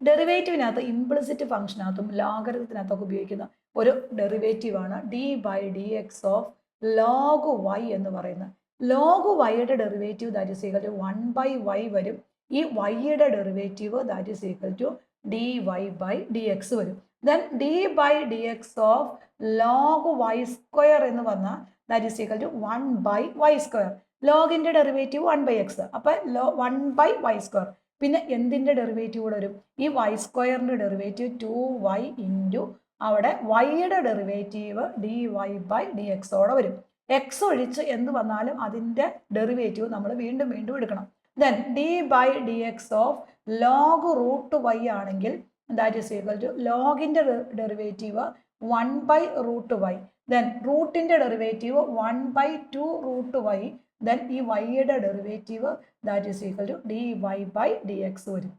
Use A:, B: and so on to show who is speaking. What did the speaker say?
A: ഡെറിവേറ്റീവിനകത്ത് implicit ഫംഗ്ഷനകത്തും ലോഗരിതത്തിനകത്തൊക്കെ ഉപയോഗിക്കുന്ന ഒരു ഡെറിവേറ്റീവാണ് d by d x of log y എന്ന് പറയുന്നത്. ലോഗ് വൈയുടെ derivative that is equal to 1/y വരും. ഈ വൈയുടെ derivative that is equal to d y by d x വരും. Then d by d x of log y square എന്ന് പറഞ്ഞാൽ that is equal to 1/y square. ലോഗിന്റെ derivative 1/x. അപ്പൊ 1/y square. പിന്നെ എന്തിന്റെ ഡെറിവേറ്റീവ് കൂടെ വരും? ഈ വൈ സ്ക്വയറിന്റെ ഡെറിവേറ്റീവ് 2y ഇൻറ്റു അവിടെ വൈയുടെ derivative d y by d എക്സോടെ വരും. എക്സ് ഒഴിച്ച് എന്ത് വന്നാലും അതിന്റെ ഡെറിവേറ്റീവ് നമ്മൾ വീണ്ടും വീണ്ടും എടുക്കണം. Then d by d x of log root y ആണെങ്കിൽ ദാറ്റ് ഈസ് ഈക്വൽ ടു ലോഗിന്റെ ഡെറിവേറ്റീവ് 1/√y. ദെൻ റൂട്ടിന്റെ ഡെറിവേറ്റീവ് 1/2√y. ദെൻ ഈ വൈയുടെ derivative that is equal to d y by d x വരും.